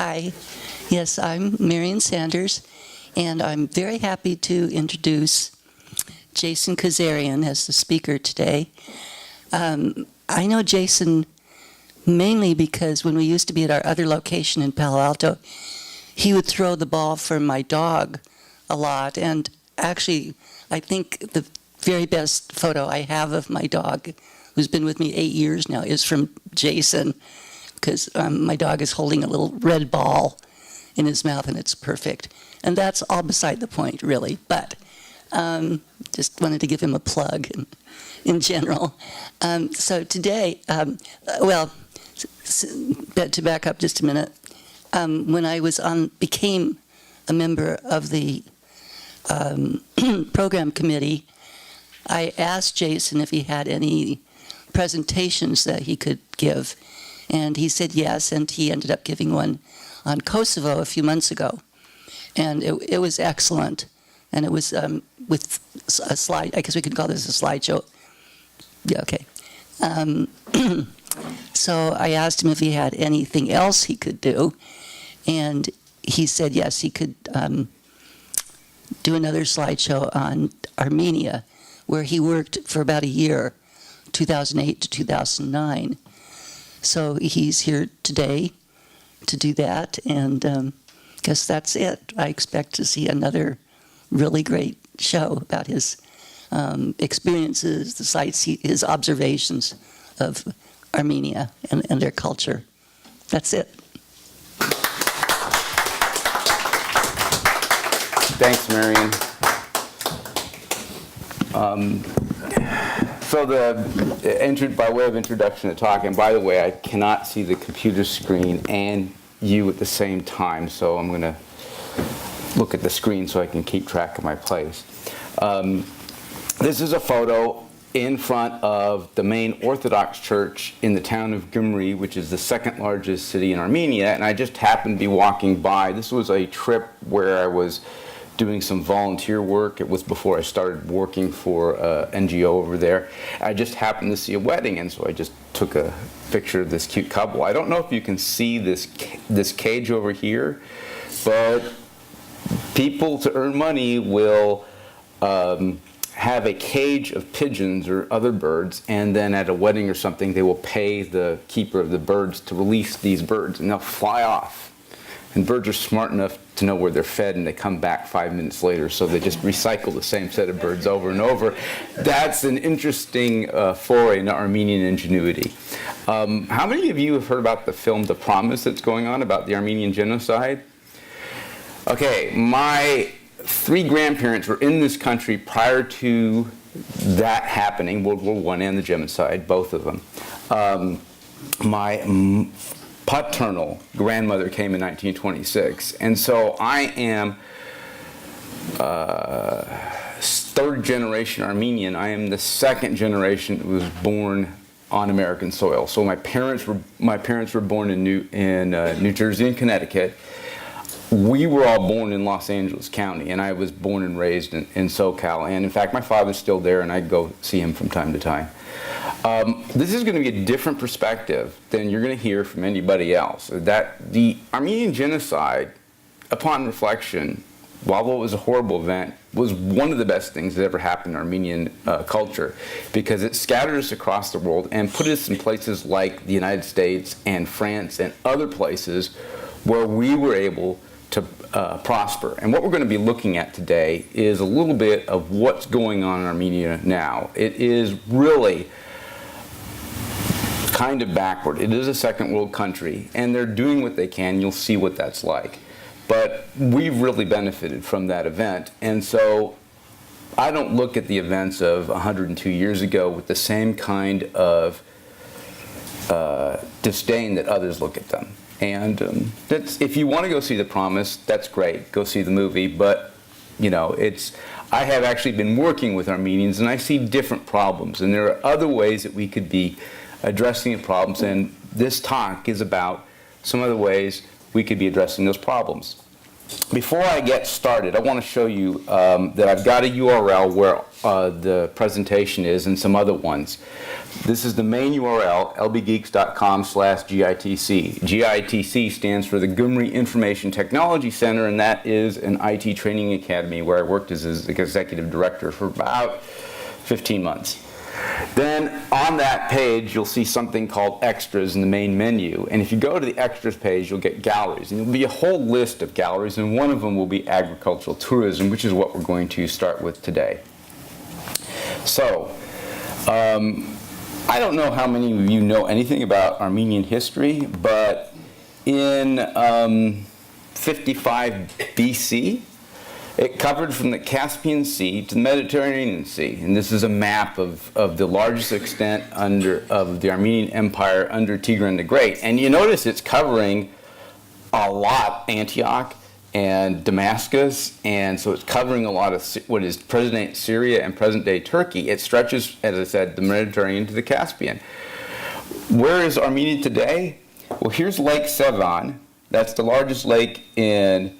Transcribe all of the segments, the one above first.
Hi. Yes, I'm Marion Sanders, and I'm very happy to introduce Jason Kazarian as the speaker today. I know Jason mainly because when we used to be at our other location in Palo Alto, he would throw the ball for my dog a lot. And actually, I think the very best photo I have of my dog, who's been with me 8 years now, is from Jason, because my dog is holding a little red ball in his mouth, and it's perfect. And that's all beside the point, really. But just wanted to give him a plug in general. So today, to back up just a minute, when I became a member of the program committee, I asked Jason if he had any presentations that he could give. And he said yes, and he ended up giving one on Kosovo a few months ago. And it was excellent. And it was with a slide, I guess we could call this a slideshow. Yeah, okay. So I asked him if he had anything else he could do. And he said yes, he could do another slideshow on Armenia, where he worked for about a year, 2008 to 2009. So he's here today to do that, and I guess that's it. I expect to see another really great show about his experiences, the sites, his observations of Armenia and their culture. That's it. Thanks, Marion. So by way of introduction to talk, and by the way, I cannot see the computer screen and you at the same time, so I'm going to look at the screen so I can keep track of my place. This is a photo in front of the main Orthodox church in the town of Gyumri, which is the second largest city in Armenia, and I just happened to be walking by. This was a trip where I was doing some volunteer work. It was before I started working for NGO over there. I just happened to see a wedding, and so I just took a picture of this cute couple. I don't know if you can see this cage over here, but people to earn money will have a cage of pigeons or other birds, and then at a wedding or something, they will pay the keeper of the birds to release these birds, and they'll fly off. And birds are smart enough to know where they're fed, and they come back 5 minutes later, so they just recycle the same set of birds over and over. That's an interesting foray into Armenian ingenuity. How many of you have heard about the film The Promise that's going on about the Armenian genocide? Okay, my 3 grandparents were in this country prior to that happening, World War I and the genocide, both of them. My paternal grandmother came in 1926, and so I am 3rd generation Armenian. I am the 2nd generation that was born on American soil. So my parents were born in New Jersey and Connecticut. We were all born in Los Angeles County, and I was born and raised in SoCal. And in fact, my father's still there, and I'd go see him from time to time. This is going to be a different perspective than you're going to hear from anybody else. That the Armenian genocide, upon reflection, while it was a horrible event, was one of the best things that ever happened in Armenian culture, because it scattered us across the world and put us in places like the United States and France and other places where we were able to prosper. And what we're going to be looking at today is a little bit of what's going on in Armenia now. It is really kind of backward. It is a second world country, and they're doing what they can. You'll see what that's like. But we've really benefited from that event. And so I don't look at the events of 102 years ago with the same kind of disdain that others look at them. And if you want to go see The Promise, that's great. Go see the movie. But, you know, I have actually been working with Armenians, and I see different problems. And there are other ways that we could be addressing the problems. And this talk is about some other ways we could be addressing those problems. before I get started, I want to show you that I've got a URL where the presentation is and some other ones. This is the main URL, lbgeeks.com/GITC. GITC stands for the Gumri Information Technology Center, and that is an IT training academy where I worked as executive director for about 15 months. Then on that page, you'll see something called extras in the main menu. And if you go to the extras page, you'll get galleries. And there'll be a whole list of galleries, and one of them will be agricultural tourism, which is what we're going to start with today. So, I don't know how many of you know anything about Armenian history, but in 55 BC, it covered from the Caspian Sea to the Mediterranean Sea. And this is a map of the largest extent of the Armenian Empire under Tigran the Great. And you notice it's covering a lot, Antioch and Damascus, and so it's covering a lot of what is present-day Syria and present-day Turkey. It stretches, as I said, the Mediterranean to the Caspian. Where is Armenia today? Well, here's Lake Sevan. That's the largest lake in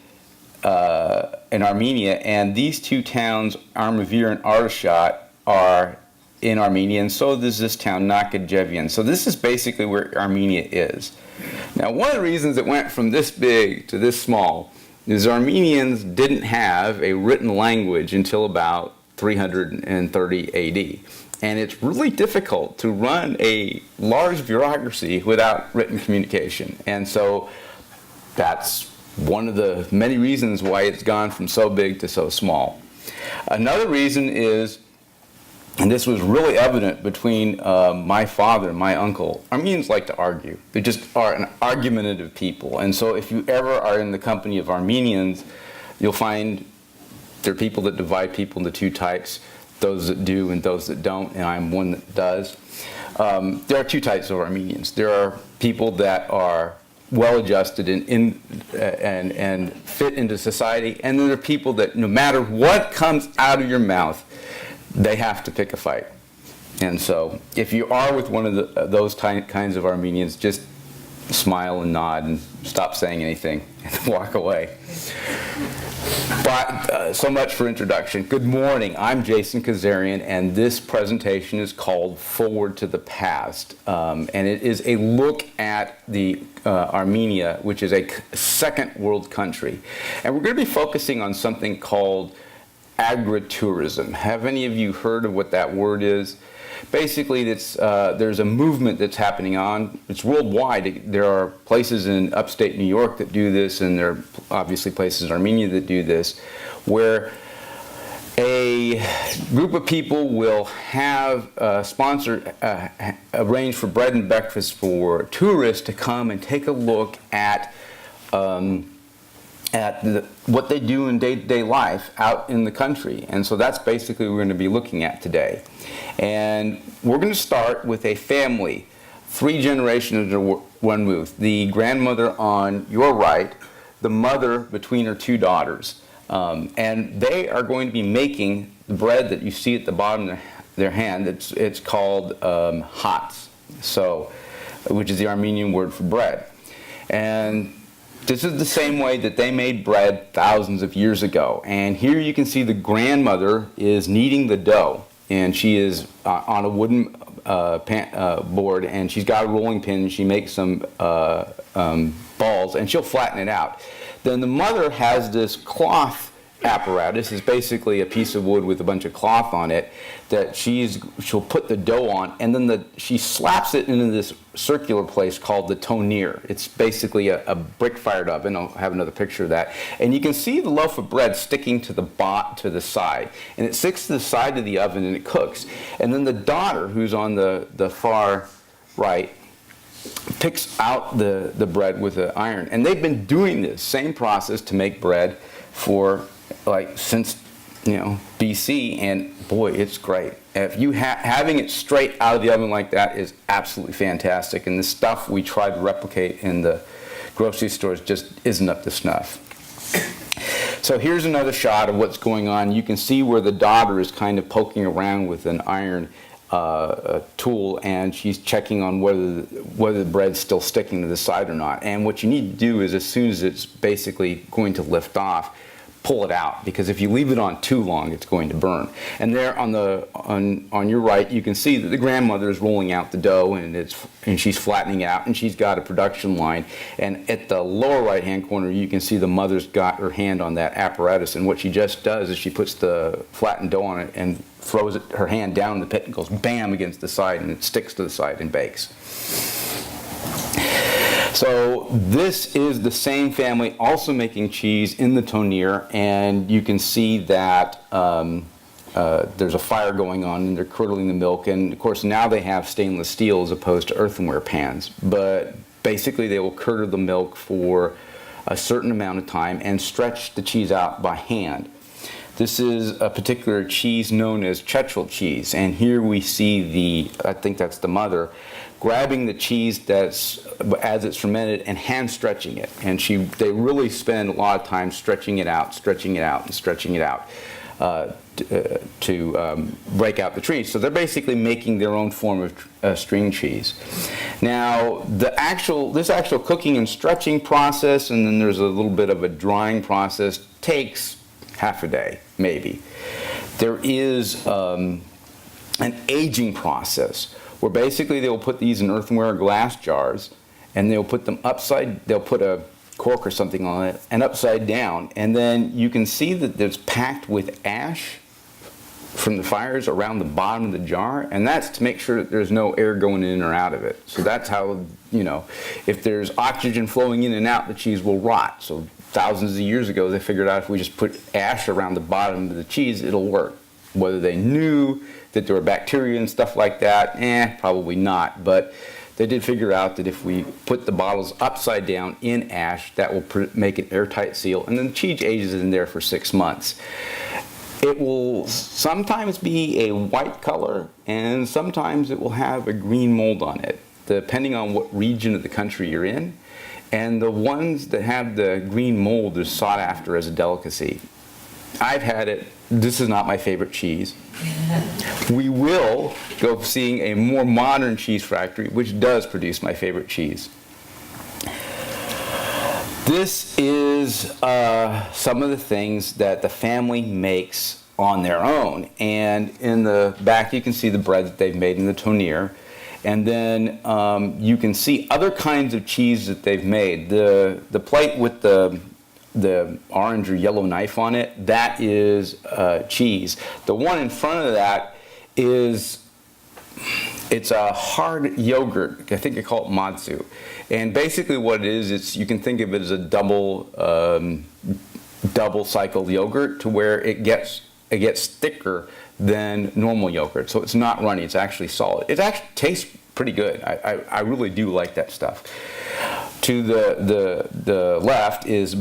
Armenia, and these two towns, Armavir and Artashat, are in Armenia, and so does this town, Nakhichevan. So this is basically where Armenia is. Now, one of the reasons it went from this big to this small is Armenians didn't have a written language until about 330 AD. And it's really difficult to run a large bureaucracy without written communication. And so that's one of the many reasons why it's gone from so big to so small. Another reason is, and this was really evident between my father and my uncle, Armenians like to argue. They just are an argumentative people. And so if you ever are in the company of Armenians, you'll find there are people that divide people into two types, those that do and those that don't, and I'm one that does. There are two types of Armenians. There are people that are well-adjusted and fit into society, and then there are people that no matter what comes out of your mouth, they have to pick a fight. And so if you are with one of those kinds of Armenians, just smile and nod and stop saying anything and walk away. But so much for introduction. Good morning. I'm Jason Kazarian, and this presentation is called Forward to the Past. And it is a look at the Armenia, which is a second world country. And we're going to be focusing on something called agri-tourism. Have any of you heard of what that word is? Basically, there's a movement that's happening on. It's worldwide. There are places in upstate New York that do this, and there are obviously places in Armenia that do this, where a group of people will have arrange for bread and breakfast for tourists to come and take a look at what they do in day-to-day life out in the country. And so that's basically what we're going to be looking at today. And we're going to start with a family, 3 generations under one roof. The grandmother on your right, the mother between her 2 daughters. And they are going to be making the bread that you see at the bottom of their hand. It's called hats, so, which is the Armenian word for bread. And this is the same way that they made bread thousands of years ago. And here you can see the grandmother is kneading the dough. And she is on a wooden board, and she's got a rolling pin, and she makes some balls, and she'll flatten it out. Then the mother has this cloth apparatus. It's basically a piece of wood with a bunch of cloth on it that she'll put the dough on, and then she slaps it into this circular place called the tonneer. It's basically a brick-fired oven. I'll have another picture of that. And you can see the loaf of bread sticking to the side. And it sticks to the side of the oven and it cooks. And then the daughter, who's on the far right, picks out the bread with an iron. And they've been doing this same process to make bread for since BC, and boy, it's great. If you having it straight out of the oven like that is absolutely fantastic, and the stuff we try to replicate in the grocery stores just isn't up to snuff. So here's another shot of what's going on. You can see where the daughter is kind of poking around with an iron tool, and she's checking on whether the bread's still sticking to the side or not. And what you need to do is, as soon as it's basically going to lift off, pull it out, because if you leave it on too long, it's going to burn. And there on your right, you can see that the grandmother is rolling out the dough, and she's flattening it out, and she's got a production line. And at the lower right hand corner, you can see the mother's got her hand on that apparatus, and what she just does is she puts the flattened dough on it and throws her hand down in the pit and goes bam against the side, and it sticks to the side and bakes. So this is the same family also making cheese in the Tonnier, and you can see that there's a fire going on, and they're curdling the milk. And of course now they have stainless steel as opposed to earthenware pans, but basically they will curdle the milk for a certain amount of time and stretch the cheese out by hand. This is a particular cheese known as Churchill cheese, and here we see I think that's the mother, grabbing the cheese as it's fermented and hand stretching it. And they really spend a lot of time stretching it out, to break out the cheese. So they're basically making their own form of string cheese. Now, this actual cooking and stretching process, and then there's a little bit of a drying process, takes half a day, maybe. There is an aging process where basically they will put these in earthenware or glass jars, and they'll put a cork or something on it and upside down, and then you can see that it's packed with ash from the fires around the bottom of the jar, and that's to make sure that there's no air going in or out of it. So that's how, if there's oxygen flowing in and out, the cheese will rot. So thousands of years ago, they figured out if we just put ash around the bottom of the cheese, it'll work. Whether they knew that there were bacteria and stuff like that, probably not. But they did figure out that if we put the bottles upside down in ash, that will make an airtight seal, and then the cheese ages in there for 6 months. It will sometimes be a white color, and sometimes it will have a green mold on it, depending on what region of the country you're in. And the ones that have the green mold are sought after as a delicacy. I've had it. This is not my favorite cheese. We will go seeing a more modern cheese factory, which does produce my favorite cheese. This is some of the things that the family makes on their own. And in the back, you can see the bread that they've made in the Tonnier. And then you can see other kinds of cheese that they've made. The plate with the orange or yellow knife on it, that is cheese. The one in front of that it's a hard yogurt. I think they call it matsu. And basically what it is, you can think of it as a double cycled yogurt, to where it gets thicker than normal yogurt. So it's not runny, it's actually solid. It actually tastes pretty good. I really do like that stuff. To the left is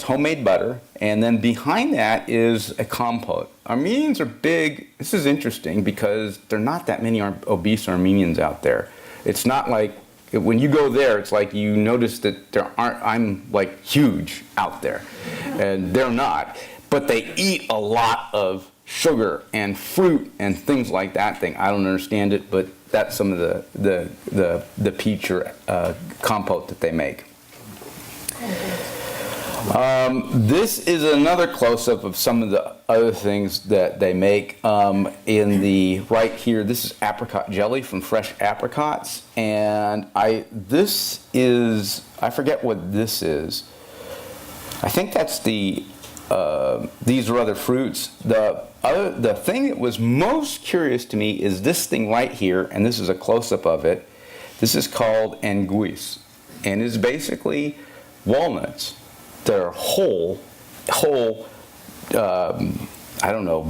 homemade butter, and then behind that is a compote. Armenians are big. This is interesting because there are not that many obese Armenians out there. It's not like when you go there, it's like you notice that I'm like huge out there, and they're not. But they eat a lot of sugar and fruit and things like that thing. I don't understand it, but that's some of the peach or compote that they make. This is another close-up of some of the other things that they make. In the right here, this is apricot jelly from fresh apricots, and I forget what this is. I think that's these are other fruits. The thing that was most curious to me is this thing right here, and this is a close-up of it. This is called anguisse, and it's basically walnuts. They're whole,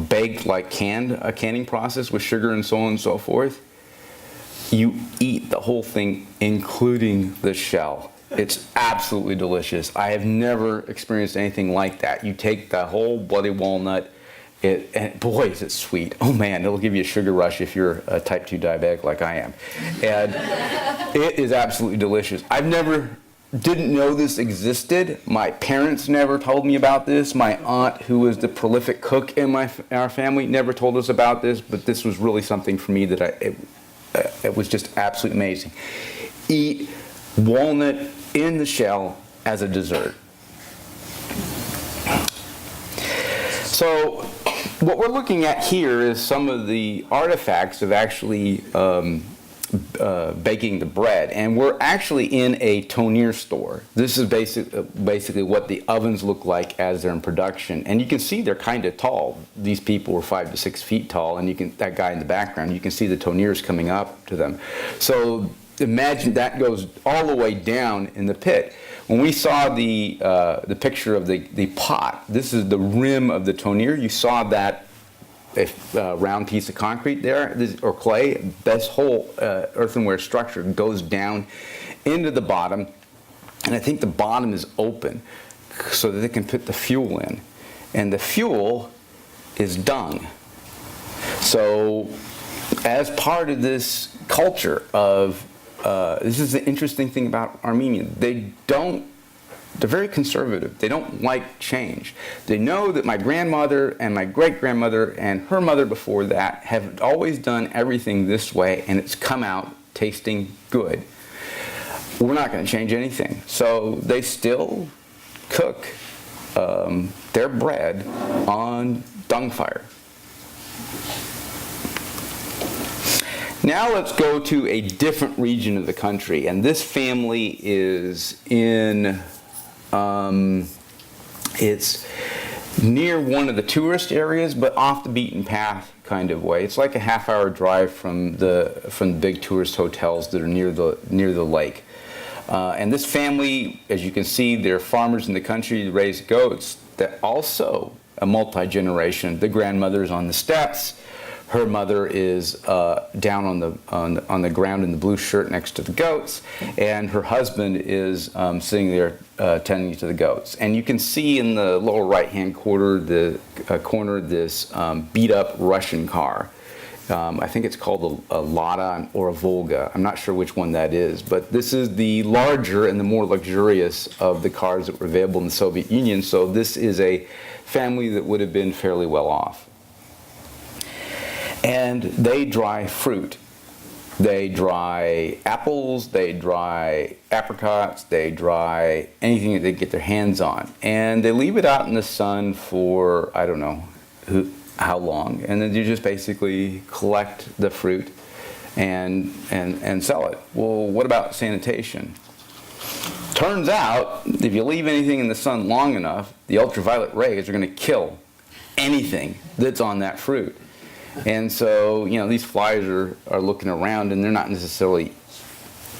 baked like a canning process with sugar and so on and so forth. You eat the whole thing, including the shell. It's absolutely delicious. I have never experienced anything like that. You take the whole bloody walnut, and boy, is it sweet. Oh man, it'll give you a sugar rush if you're a type 2 diabetic like I am. And it is absolutely delicious. I've never didn't know this existed. My parents never told me about this. My aunt, who was the prolific cook in our family, never told us about this, but this was really something for me that it was just absolutely amazing. Eat walnut in the shell as a dessert. So what we're looking at here is some of the artifacts of actually baking the bread, and we're actually in a tonnier store. This is basically what the ovens look like as they're in production, and you can see they're kind of tall. These people were 5 to 6 feet tall, and that guy in the background, you can see the tonniers coming up to them. So imagine that goes all the way down in the pit. When we saw the picture of the pot, this is the rim of the tonnier. You saw that round piece of concrete there, or clay. This whole earthenware structure goes down into the bottom, and I think the bottom is open so that they can put the fuel in. And the fuel is dung. So as part of this culture of this is the interesting thing about Armenia. They're very conservative. They don't like change. They know that my grandmother and my great-grandmother and her mother before that have always done everything this way, and it's come out tasting good. We're not going to change anything. So they still cook their bread on dung fire. Now let's go to a different region of the country, and this family is in, it's near one of the tourist areas, but off the beaten path kind of way. It's like a half-hour drive from the big tourist hotels that are near the lake. And this family, as you can see, they're farmers in the country, they raise goats. That also a multi-generation. The grandmother's on the steps. Her mother is down on the ground in the blue shirt next to the goats, and her husband is sitting there tending to the goats. And you can see in the lower right-hand corner this beat-up Russian car. I think it's called a Lada or a Volga. I'm not sure which one that is, but this is the larger and the more luxurious of the cars that were available in the Soviet Union. So this is a family that would have been fairly well off. And they dry fruit. They dry apples, they dry apricots, they dry anything that they get their hands on. And they leave it out in the sun for, I don't know how long. And then you just basically collect the fruit and sell it. Well, what about sanitation? Turns out, if you leave anything in the sun long enough, the ultraviolet rays are going to kill anything that's on that fruit. And so, these flies are looking around, and they're not necessarily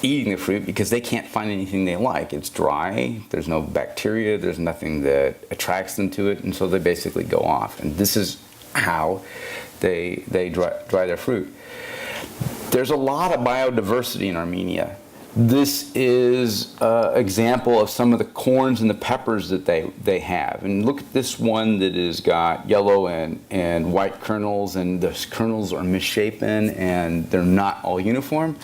eating the fruit because they can't find anything they like. It's dry, there's no bacteria, there's nothing that attracts them to it, and so they basically go off. And this is how they dry their fruit. There's a lot of biodiversity in Armenia. This is an example of some of the corns and the peppers that they have. And look at this one that has got yellow and white kernels, and the kernels are misshapen and they're not all uniform.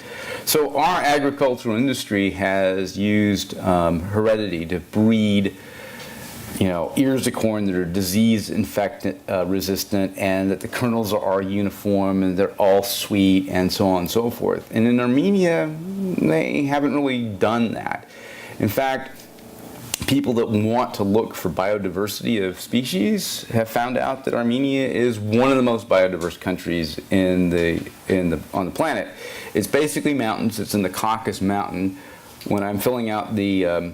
So our agricultural industry has used heredity to breed ears of corn that are disease resistant, and that the kernels are uniform and they're all sweet, and so on and so forth. And in Armenia, they haven't really done that. In fact, people that want to look for biodiversity of species have found out that Armenia is one of the most biodiverse countries on the planet. It's basically mountains. It's in the Caucus Mountain. When I'm filling out the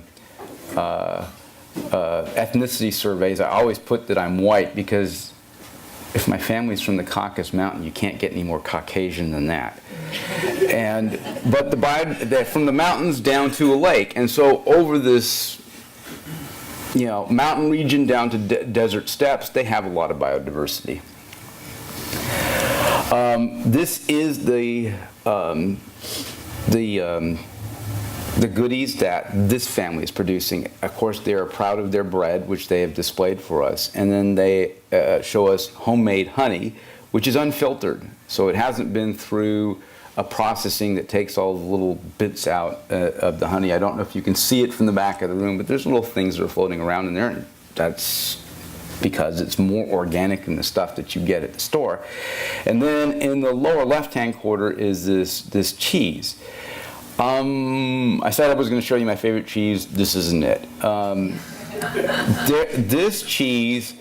ethnicity surveys, I always put that I'm white, because if my family's from the Caucasus Mountain, you can't get any more Caucasian than that. But from the mountains down to a lake, and so over this mountain region down to desert steppes, they have a lot of biodiversity. This is the goodies that this family is producing. Of course, they are proud of their bread, which they have displayed for us. And then they show us homemade honey, which is unfiltered. So it hasn't been through a processing that takes all the little bits out of the honey. I don't know if you can see it from the back of the room, but there's little things that are floating around in there, and that's because it's more organic than the stuff that you get at the store. And then in the lower left-hand quarter is this cheese. I said I was going to show you my favorite cheese. This isn't it. This cheese,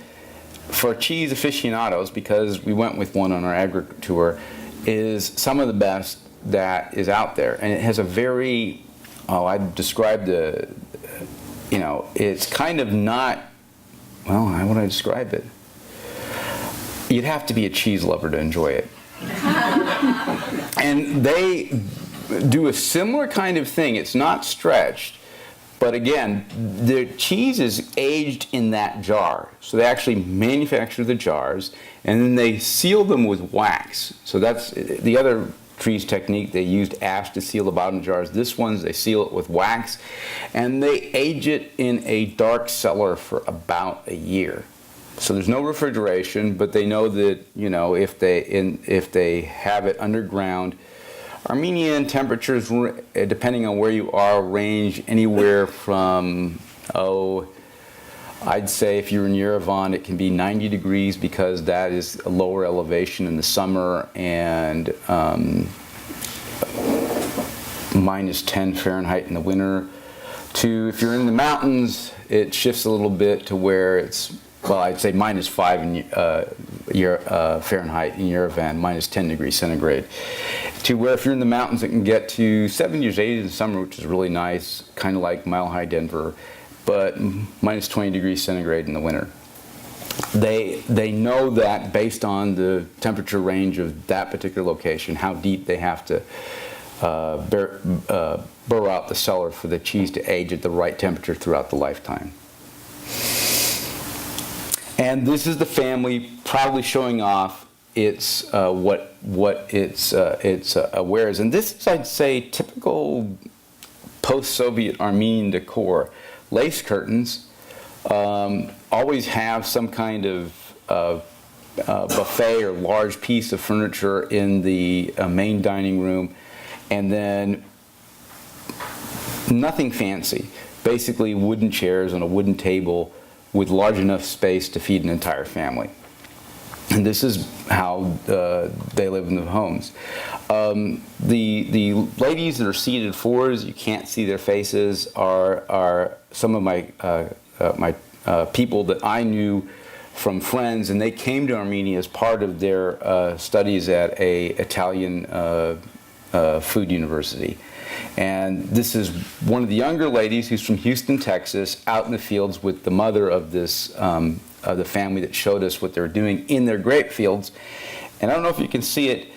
for cheese aficionados, because we went with one on our agri-tour, is some of the best that is out there. And it has a very, I'd describe it's kind of not, well, how would I describe it? You'd have to be a cheese lover to enjoy it. And they do a similar kind of thing. It's not stretched, but again, the cheese is aged in that jar. So they actually manufacture the jars, and then they seal them with wax. So that's the other cheese technique. They used ash to seal the bottom jars. This one's, they seal it with wax, and they age it in a dark cellar for about a year. So there's no refrigeration, but they know that, if they have it underground, Armenian temperatures, depending on where you are, range anywhere from, I'd say if you're in Yerevan, it can be 90 degrees because that is a lower elevation in the summer, and minus 10 Fahrenheit in the winter. To, if you're in the mountains, it shifts a little bit to where it's, well, I'd say minus 5 in Fahrenheit in Yerevan, minus 10 degrees centigrade. To where if you're in the mountains, it can get to 70 or 80 in the summer, which is really nice, kind of like Mile High Denver, but minus 20 degrees centigrade in the winter. They know that based on the temperature range of that particular location, how deep they have to burrow out the cellar for the cheese to age at the right temperature throughout the lifetime. And this is the family proudly showing off its what its wears. And this is, I'd say, typical post-Soviet Armenian decor. Lace curtains always have some kind of buffet or large piece of furniture in the main dining room, and then nothing fancy. Basically wooden chairs on a wooden table with large enough space to feed an entire family. And this is how they live in the homes. The ladies that are seated forwards, you can't see their faces, are some of my people that I knew from friends, and they came to Armenia as part of their studies at a Italian food university. And this is one of the younger ladies who's from Houston, Texas, out in the fields with the mother of this the family that showed us what they were doing in their grape fields. And I don't know if you can see it,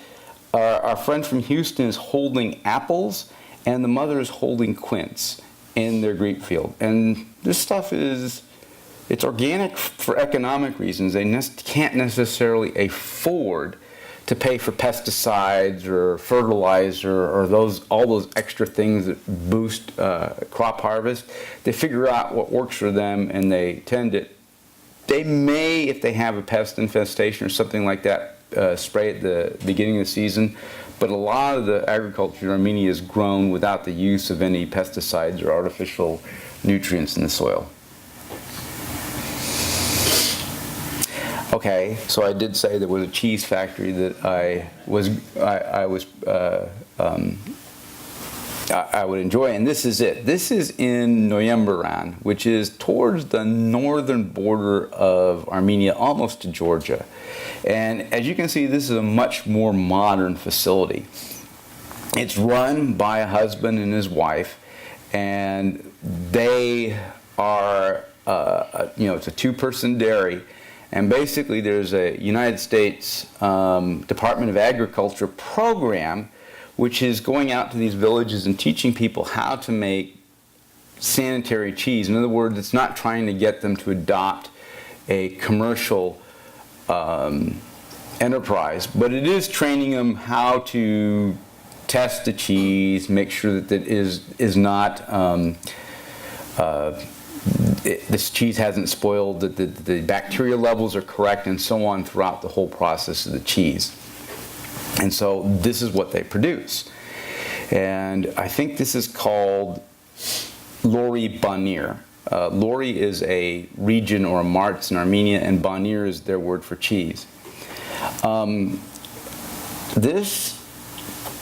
our friend from Houston is holding apples, and the mother is holding quince in their grape field. And this stuff it's organic for economic reasons. They can't necessarily afford to pay for pesticides or fertilizer or all those extra things that boost crop harvest. They figure out what works for them, and they tend to. They may, if they have a pest infestation or something like that, spray at the beginning of the season. But a lot of the agriculture in Armenia is grown without the use of any pesticides or artificial nutrients in the soil. Okay, so I did say there was a cheese factory that I would enjoy, and this is it. This is in Noyemberan, which is towards the northern border of Armenia, almost to Georgia. And as you can see, this is a much more modern facility. It's run by a husband and his wife, and they are, it's a two-person dairy. And basically, there's a United States Department of Agriculture program which is going out to these villages and teaching people how to make sanitary cheese. In other words, it's not trying to get them to adopt a commercial enterprise, but it is training them how to test the cheese, make sure that it is not this cheese hasn't spoiled, that the bacteria levels are correct, and so on throughout the whole process of the cheese. And so this is what they produce. And I think this is called Lori Banir. Lori is a region or a mart in Armenia, and Banir is their word for cheese. This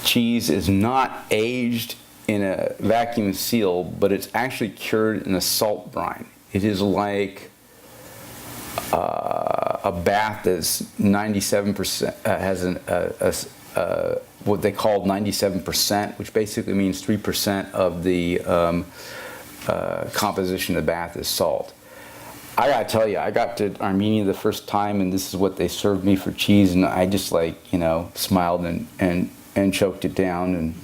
cheese is not aged in a vacuum seal, but it's actually cured in a salt brine. It is like a bath that's 97%, has what they call 97%, which basically means 3% of the composition of the bath is salt. I gotta tell you, I got to Armenia the first time, and this is what they served me for cheese, and I just smiled and choked it down.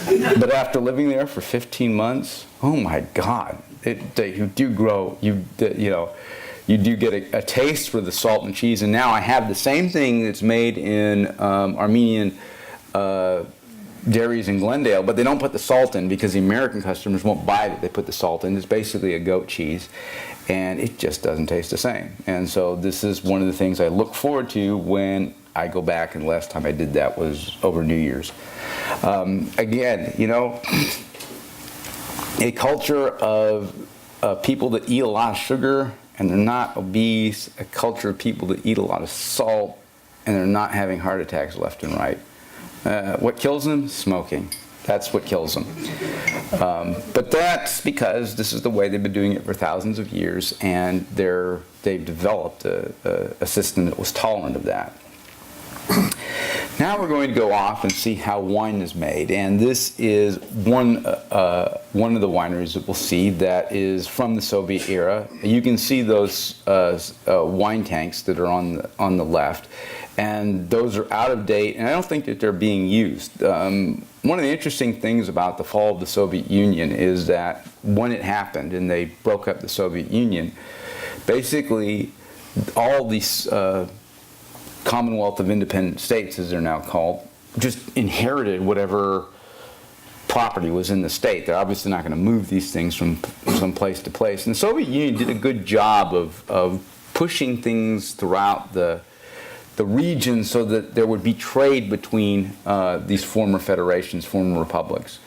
But after living there for 15 months, oh my God, you do grow, you do get a taste for the salt and cheese. And now I have the same thing that's made in Armenian dairies in Glendale, but they don't put the salt in because the American customers won't buy that they put the salt in. It's basically a goat cheese, and it just doesn't taste the same. And so this is one of the things I look forward to when I go back, and the last time I did that was over New Year's. Again, a culture of people that eat a lot of sugar and they're not obese, a culture of people that eat a lot of salt and they're not having heart attacks left and right. What kills them? Smoking. That's what kills them. But that's because this is the way they've been doing it for thousands of years, and they've developed a system that was tolerant of that. Now we're going to go off and see how wine is made, and this is one of the wineries that we'll see that is from the Soviet era. You can see those wine tanks that are on the left, and those are out of date, and I don't think that they're being used. One of the interesting things about the fall of the Soviet Union is that when it happened and they broke up the Soviet Union, basically all these Commonwealth of Independent States, as they're now called, just inherited whatever property was in the state. They're obviously not going to move these things from place to place. And the Soviet Union did a good job of pushing things throughout the region so that there would be trade between these former federations, former republics.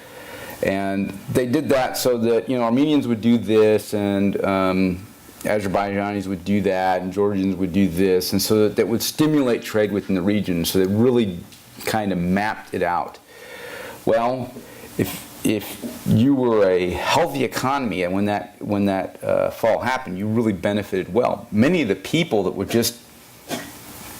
And they did that so that, Armenians would do this, and Azerbaijanis would do that, and Georgians would do this, and so that would stimulate trade within the region. So they really kind of mapped it out. Well, if you were a healthy economy, and when that fall happened, you really benefited well. Many of the people that were just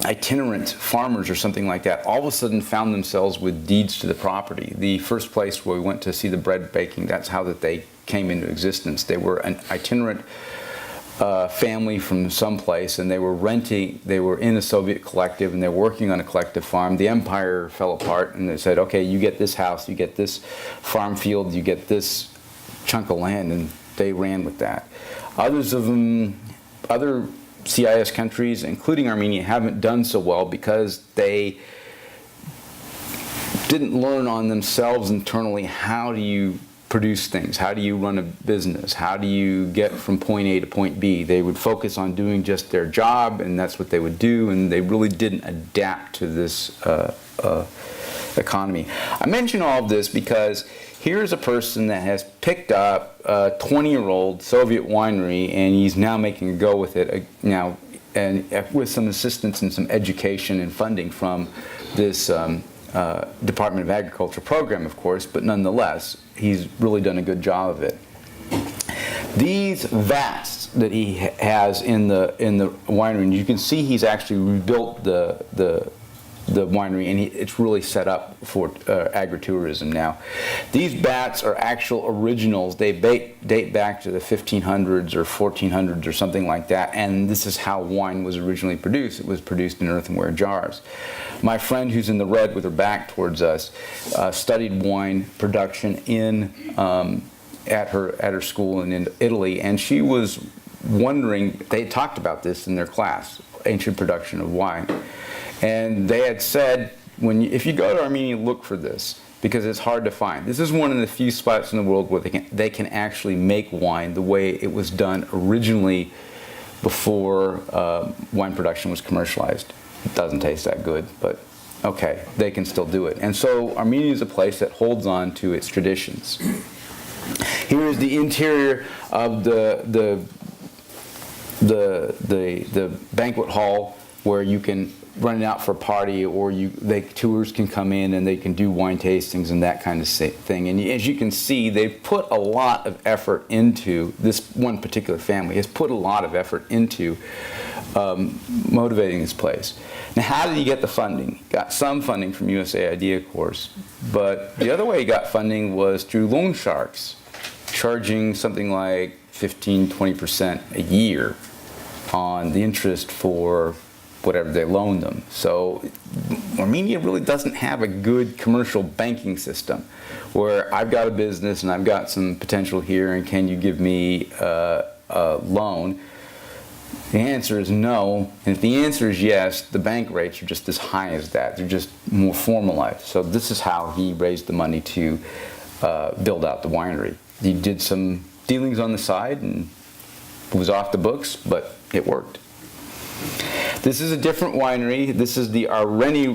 itinerant farmers or something like that all of a sudden found themselves with deeds to the property. The first place where we went to see the bread baking, that's how that they came into existence. They were an itinerant family from someplace, and they were in a Soviet collective, and they were working on a collective farm. The empire fell apart, and they said, okay, you get this house, you get this farm field, you get this chunk of land, and they ran with that. Other CIS countries, including Armenia, haven't done so well because they didn't learn on themselves internally how do you produce things, how do you run a business, how do you get from point A to point B. They would focus on doing just their job, and that's what they would do, and they really didn't adapt to this economy. I mention all of this because here's a person that has picked up a 20-year-old Soviet winery, and he's now making a go with it now, and with some assistance and some education and funding from this Department of Agriculture program, of course, but nonetheless, he's really done a good job of it. These vats that he has in the winery, and you can see he's actually rebuilt the winery, and it's really set up for agritourism now. These vats are actual originals. They date back to the 1500s or 1400s or something like that, and this is how wine was originally produced. It was produced in earthenware jars. My friend who's in the red with her back towards us studied wine production at her school in Italy, and she was wondering, they talked about this in their class, ancient production of wine. And they had said, if you go to Armenia, look for this, because it's hard to find. This is one of the few spots in the world where they can actually make wine the way it was done originally before wine production was commercialized. It doesn't taste that good, but okay, they can still do it. And so Armenia is a place that holds on to its traditions. Here is the interior of the banquet hall, where you can run it out for a party, or tours can come in and they can do wine tastings and that kind of thing. And as you can see, they've put a lot of effort into, this one particular family has put a lot of effort into motivating this place. Now, how did he get the funding? Got some funding from USAID, of course, but the other way he got funding was through loan sharks, charging something like 15–20% a year on the interest for whatever they loaned them. So Armenia really doesn't have a good commercial banking system where I've got a business and I've got some potential here, and can you give me a loan? The answer is no, and if the answer is yes, the bank rates are just as high as that. They're just more formalized. So this is how he raised the money to build out the winery. He did some dealings on the side and it was off the books, but it worked. This is a different winery. This is the Armenia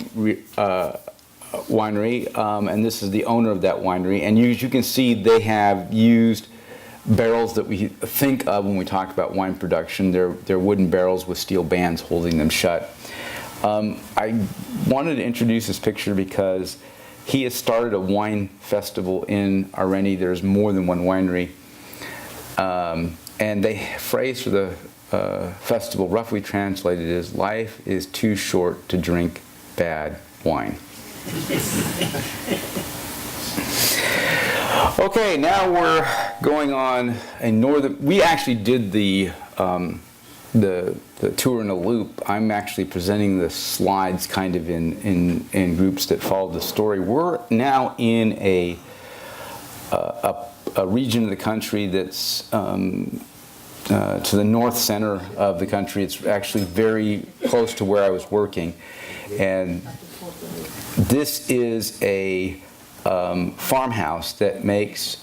winery, and this is the owner of that winery. And as you can see, they have used barrels that we think of when we talk about wine production. They're wooden barrels with steel bands holding them shut. I wanted to introduce this picture because he has started a wine festival in Armenia. There's more than one winery. And the phrase for the festival, roughly translated, is "Life is too short to drink bad wine." Okay, now we're going on a northern. We actually did the tour in a loop. I'm actually presenting the slides kind of in groups that follow the story. We're now in a region of the country that's to the north center of the country. It's actually very close to where I was working. And this is a farmhouse that makes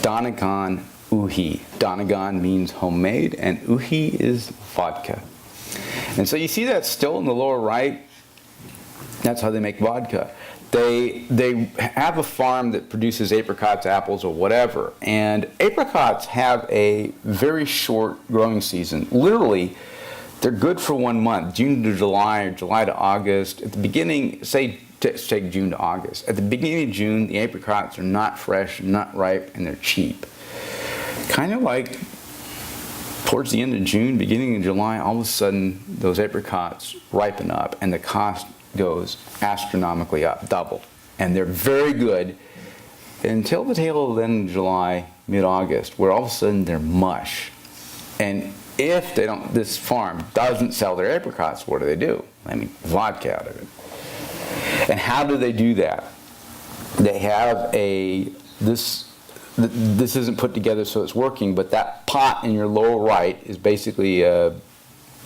Donegan uhi. Donegan means homemade, and uhi is vodka. And so you see that still in the lower right? That's how they make vodka. They have a farm that produces apricots, apples, or whatever. And apricots have a very short growing season. Literally, they're good for 1 month, June to July, or July to August. At the beginning, take June to August. At the beginning of June, the apricots are not fresh, not ripe, and they're cheap. Kind of like towards the end of June, beginning of July, all of a sudden, those apricots ripen up, and the cost goes astronomically up, doubled. And they're very good until the tail of the end of July, mid-August, where all of a sudden they're mush. And if they don't, this farm doesn't sell their apricots, what do? I mean, vodka out of it. And how do they do that? They have this isn't put together so it's working, but that pot in your lower right is basically a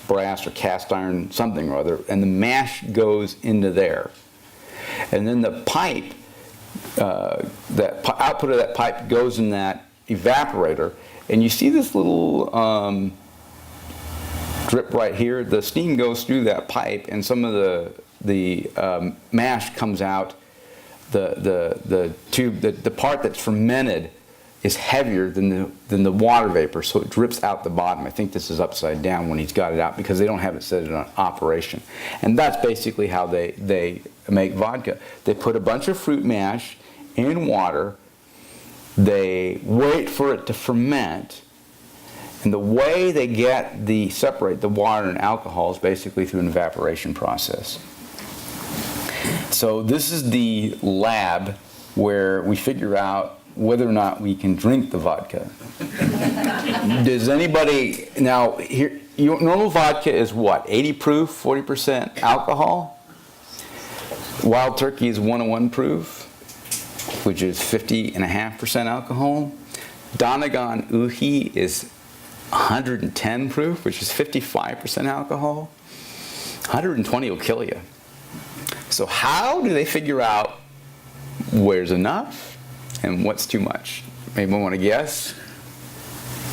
brass or cast iron something or other, and the mash goes into there. And then the pipe, that output of that pipe goes in that evaporator, and you see this little drip right here. The steam goes through that pipe, and some of the mash comes out. The tube, the part that's fermented is heavier than the water vapor, so it drips out the bottom. I think this is upside down when he's got it out because they don't have it set on operation. And that's basically how they make vodka. They put a bunch of fruit mash in water, they wait for it to ferment, and the way they separate the water and alcohol is basically through an evaporation process. So this is the lab where we figure out whether or not we can drink the vodka. Does anybody, now, here, normal vodka is what, 80 proof, 40% alcohol? Wild Turkey is 101 proof, which is 50.5% alcohol. Donegan uhi is 110 proof, which is 55% alcohol. 120 will kill you. So how do they figure out where's enough and what's too much? Anyone want to guess?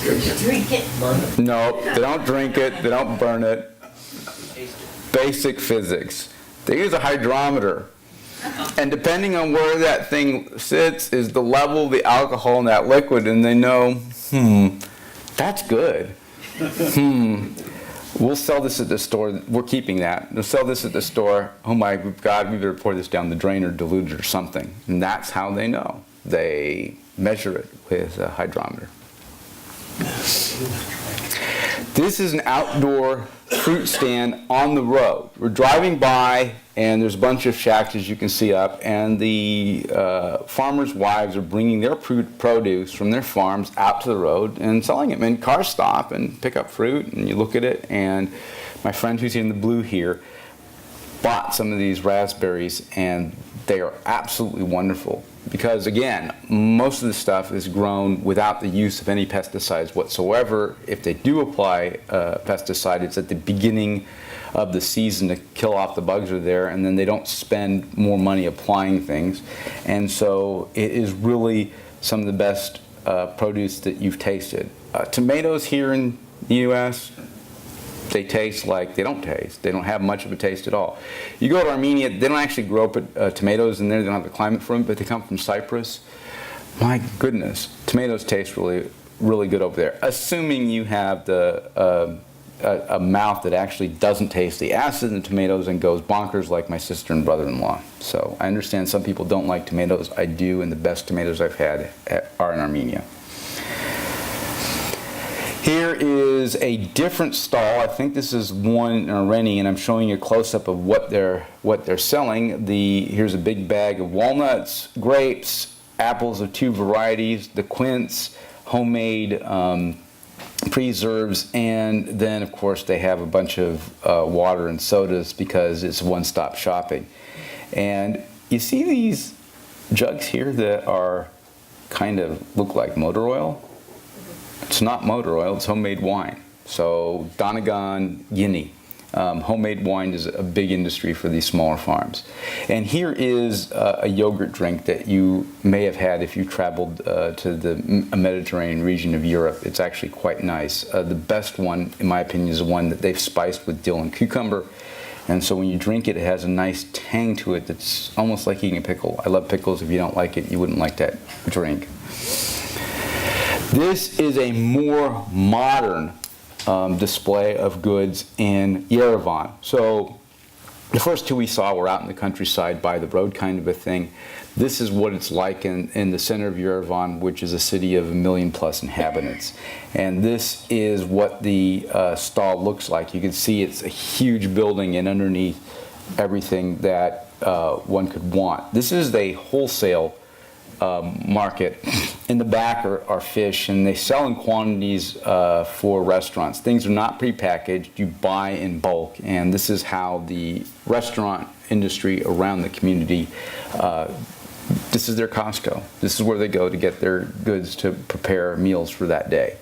Drink it. No, they don't drink it. They don't burn it. Basic physics. They use a hydrometer. And depending on where that thing sits is the level of the alcohol in that liquid, and they know, that's good. We'll sell this at the store. We're keeping that. We'll sell this at the store. Oh my God, we better pour this down the drain or dilute it or something. And that's how they know. They measure it with a hydrometer. This is an outdoor fruit stand on the road. We're driving by, and there's a bunch of shacks, as you can see up, and the farmers' wives are bringing their produce from their farms out to the road and selling it. And cars stop and pick up fruit, and you look at it, and my friend who's in the blue here bought some of these raspberries, and they are absolutely wonderful. Because again, most of the stuff is grown without the use of any pesticides whatsoever. If they do apply pesticide, it's at the beginning of the season to kill off the bugs that are there, and then they don't spend more money applying things. And so it is really some of the best produce that you've tasted. Tomatoes here in the U.S., they taste like they don't taste. They don't have much of a taste at all. You go to Armenia, they don't actually grow tomatoes in there. They don't have the climate for them, but they come from Cyprus. My goodness, tomatoes taste really, really good over there. Assuming you have a mouth that actually doesn't taste the acid in the tomatoes and goes bonkers like my sister and brother-in-law. So I understand some people don't like tomatoes. I do, and the best tomatoes I've had are in Armenia. Here is a different stall. I think this is one in Armenia, and I'm showing you a close-up of what they're selling. Here's a big bag of walnuts, grapes, apples of 2 varieties, the quince, homemade preserves, and then of course they have a bunch of water and sodas because it's one-stop shopping. And you see these jugs here that are kind of look like motor oil? It's not motor oil, it's homemade wine. So Donegal, Guinea. Homemade wine is a big industry for these smaller farms. And here is a yogurt drink that you may have had if you traveled to the Mediterranean region of Europe. It's actually quite nice. The best one, in my opinion, is the one that they've spiced with dill and cucumber. And so when you drink it, it has a nice tang to it that's almost like eating a pickle. I love pickles. If you don't like it, you wouldn't like that drink. This is a more modern display of goods in Yerevan. So the first two we saw were out in the countryside by the road kind of a thing. This is what it's like in the center of Yerevan, which is a city of 1 million+ inhabitants. And this is what the stall looks like. You can see it's a huge building, and underneath everything that one could want. This is a wholesale market. In the back are fish, and they sell in quantities for restaurants. Things are not prepackaged. You buy in bulk, and this is how the restaurant industry around the community, this is their Costco. This is where they go to get their goods to prepare meals for that day.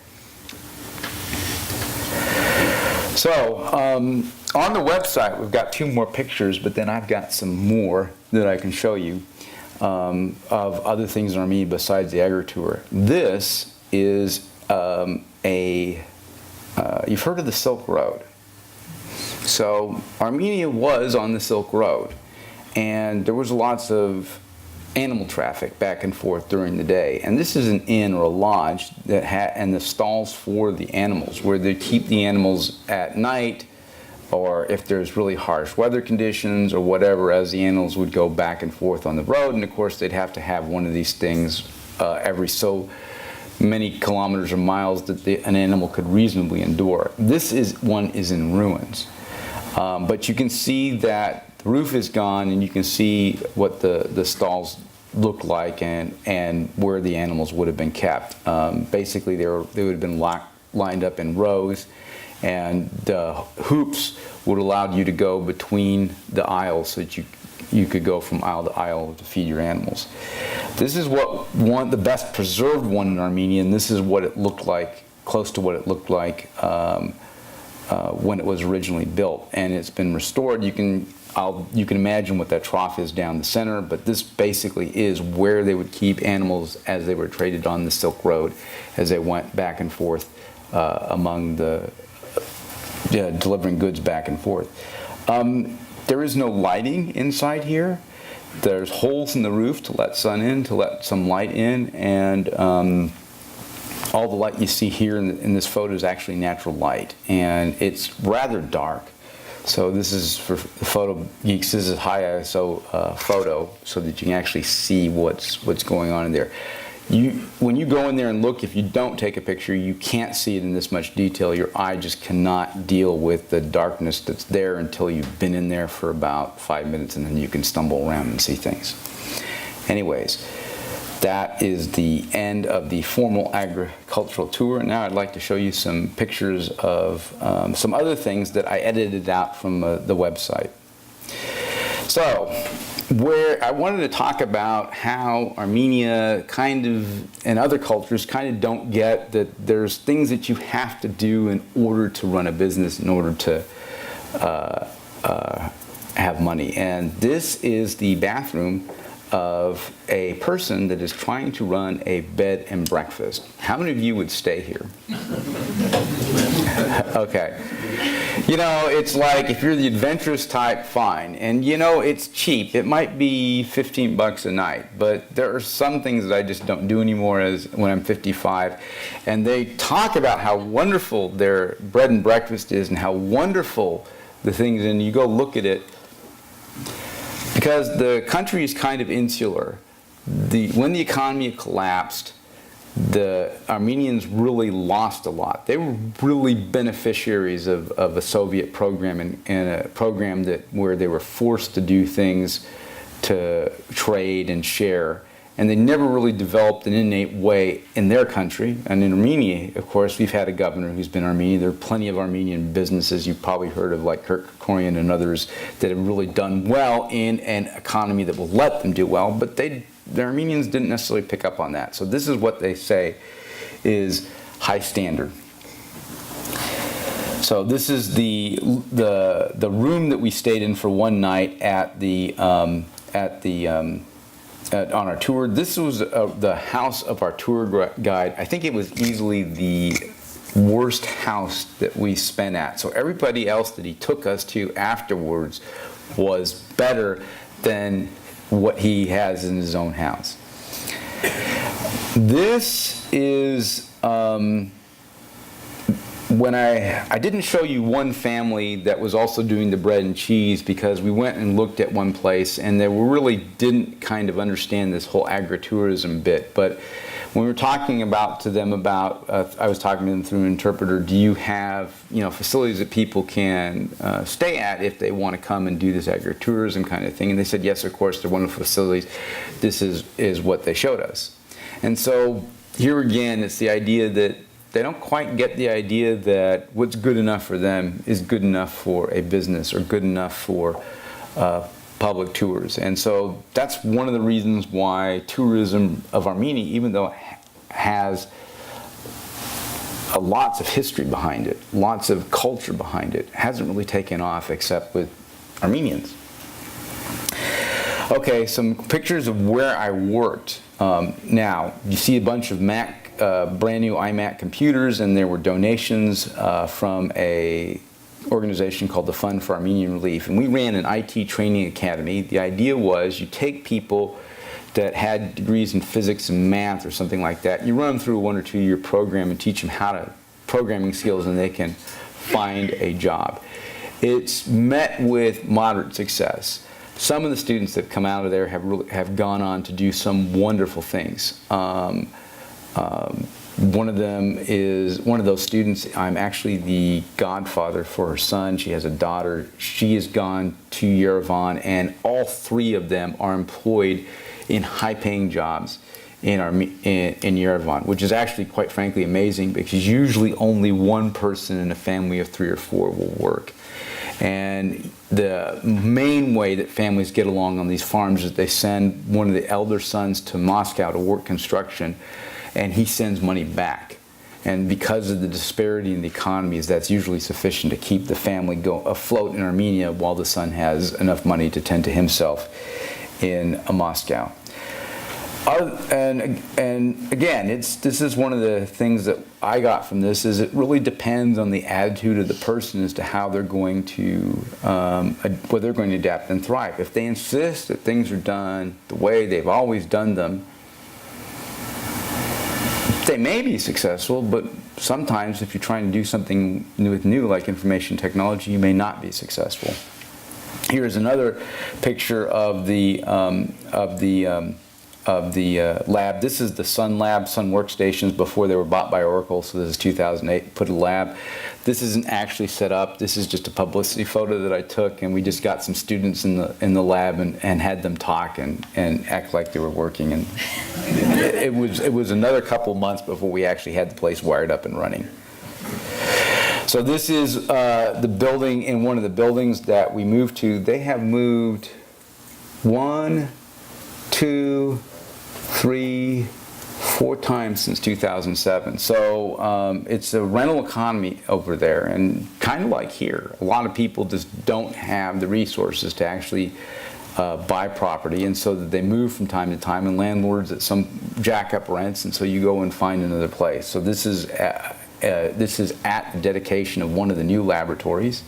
So on the website, we've got 2 more pictures, but then I've got some more that I can show you. Of other things in Armenia besides the agri-tour. This is you've heard of the Silk Road. So Armenia was on the Silk Road, and there was lots of animal traffic back and forth during the day. And this is an inn or a lodge that and the stalls for the animals, where they keep the animals at night, or if there's really harsh weather conditions or whatever, as the animals would go back and forth on the road. And of course, they'd have to have one of these things every so many kilometers or miles that an animal could reasonably endure. This one is in ruins. But you can see that the roof is gone, and you can see what the stalls looked like and where the animals would have been kept. Basically, they would have been lined up in rows, and the hoops would allow you to go between the aisles so that you could go from aisle to aisle to feed your animals. This is the best preserved one in Armenia, and this is what it looked like, close to what it looked like when it was originally built. And it's been restored. You can imagine what that trough is down the center, but this basically is where they would keep animals as they were traded on the Silk Road, as they went back and forth among delivering goods back and forth. There is no lighting inside here. There's holes in the roof to let sun in, to let some light in, and all the light you see here in this photo is actually natural light, and it's rather dark. So this is, for the photo geeks, this is high ISO photo, so that you can actually see what's going on in there. When you go in there and look, if you don't take a picture, you can't see it in this much detail. Your eye just cannot deal with the darkness that's there until you've been in there for about 5 minutes, and then you can stumble around and see things. Anyways, that is the end of the formal agricultural tour. Now I'd like to show you some pictures of some other things that I edited out from the website. So, where I wanted to talk about how Armenia kind of, and other cultures kind of don't get that there's things that you have to do in order to run a business, in order to have money. And this is the bathroom of a person that is trying to run a bed and breakfast. How many of you would stay here? Okay. You know, it's like, if you're the adventurous type, fine. And you know, it's cheap. It might be 15 bucks a night, but there are some things that I just don't do anymore as when I'm 55. And they talk about how wonderful their bread and breakfast is and how wonderful the things, and you go look at it. Because the country is kind of insular. When the economy collapsed, the Armenians really lost a lot. They were really beneficiaries of a Soviet program, and a program where they were forced to do things to trade and share. And they never really developed an innate way in their country. And in Armenia, of course, we've had a governor who's been Armenian. There are plenty of Armenian businesses you've probably heard of, like Kazarian and others, that have really done well in an economy that will let them do well. But the Armenians didn't necessarily pick up on that. So this is what they say is high standard. So this is the room that we stayed in for one night on our tour. This was the house of our tour guide. I think it was easily the worst house that we spent at. So everybody else that he took us to afterwards was better than what he has in his own house. This is when I didn't show you one family that was also doing the bread and cheese, because we went and looked at one place and they really didn't kind of understand this whole agritourism bit. But when we were talking to them about, I was talking to them through an interpreter, do you have facilities that people can stay at if they want to come and do this agritourism kind of thing? And they said, yes, of course, they're wonderful facilities. This is what they showed us. And so here again, it's the idea that they don't quite get the idea that what's good enough for them is good enough for a business or good enough for public tours. And so that's one of the reasons why tourism of Armenia, even though it has lots of history behind it, lots of culture behind it, hasn't really taken off except with Armenians. Okay, some pictures of where I worked. Now, you see a bunch of brand new iMac computers, and there were donations from a organization called the Fund for Armenian Relief. And we ran an IT training academy. The idea was you take people that had degrees in physics and math or something like that, you run them through a 1 or 2 year program and teach them programming skills, and they can find a job. It's met with moderate success. Some of the students that come out of there have gone on to do some wonderful things. One of them is one of those students. I'm actually the godfather for her son. She has a daughter. She has gone to Yerevan, and all three of them are employed in high-paying jobs in Yerevan, which is actually, quite frankly, amazing, because usually only one person in a family of 3 or 4 will work. And the main way that families get along on these farms is they send one of the elder sons to Moscow to work construction, and he sends money back. And because of the disparity in the economies, that's usually sufficient to keep the family afloat in Armenia while the son has enough money to tend to himself in Moscow. And again, this is one of the things that I got from this, is it really depends on the attitude of the person as to how they're going to, whether they're going to adapt and thrive. If they insist that things are done the way they've always done them, they may be successful, but sometimes if you're trying to do something new, like information technology, you may not be successful. Here's another picture of the lab. This is the Sun Lab, Sun Workstations before they were bought by Oracle. So this is 2008. Put a lab. This isn't actually set up. This is just a publicity photo that I took, and we just got some students in the lab and had them talk and act like they were working. And it was another couple months before we actually had the place wired up and running. So this is the building, in one of the buildings that we moved to. They have moved 1, 2, 3, 4 times since 2007. So it's a rental economy over there, and kind of like here. A lot of people just don't have the resources to actually buy property, and so that they move from time to time, and landlords at some jack up rents, and so you go and find another place. So this is at the dedication of one of the new laboratories.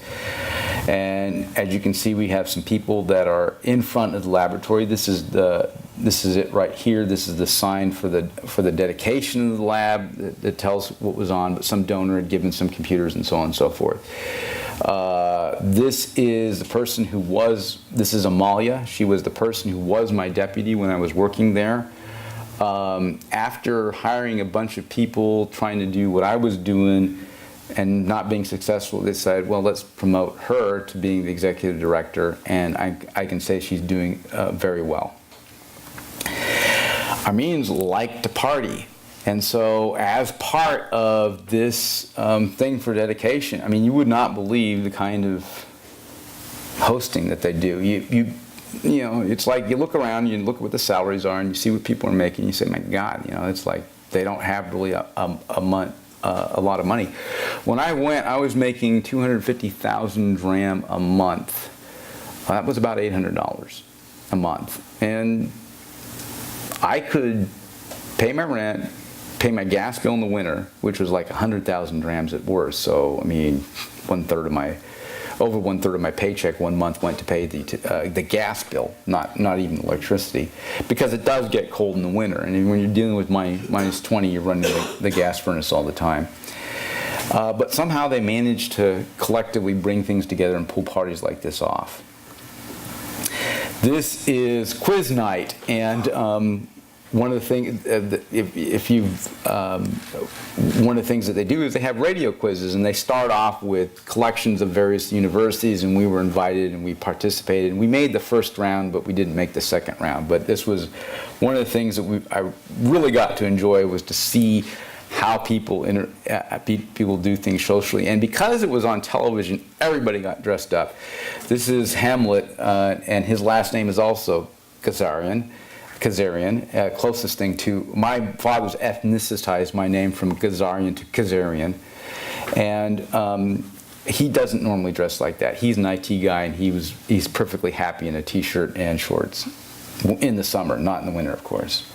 And as you can see, we have some people that are in front of the laboratory. This is it right here. This is the sign for the dedication of the lab that tells what was on, but some donor had given some computers and so on and so forth. This is the person who was, this is Amalia. She was the person who was my deputy when I was working there. After hiring a bunch of people trying to do what I was doing and not being successful, they decided, well, let's promote her to being the executive director, and I can say she's doing very well. Armenians like to party, and so as part of this thing for dedication, I mean, you would not believe the kind of hosting that they do. You know, it's like you look around, you look at what the salaries are, and you see what people are making. You say, my God, you know, it's like they don't have really a lot of money. When I went, I was making 250,000 dram a month. That was about $800 a month, and I could pay my rent, pay my gas bill in the winter, which was like 100,000 drams at worst. So I mean, over one third of my paycheck one month went to pay the gas bill, not even electricity, because it does get cold in the winter, and when you're dealing with minus 20, you're running the gas furnace all the time. But somehow they managed to collectively bring things together and pull parties like this off. This is quiz night, and one of the things, one of the things that they do is they have radio quizzes, and they start off with collections of various universities, and we were invited and we participated, and we made the first round, but we didn't make the second round. But this was one of the things that I really got to enjoy, was to see how people do things socially. And because it was on television, everybody got dressed up. This is Hamlet, and his last name is also Kazarian, closest thing to, my father's ethnicized my name from Kazarian to Kazarian. And he doesn't normally dress like that. He's an IT guy, and he's perfectly happy in a t-shirt and shorts in the summer, not in the winter, of course.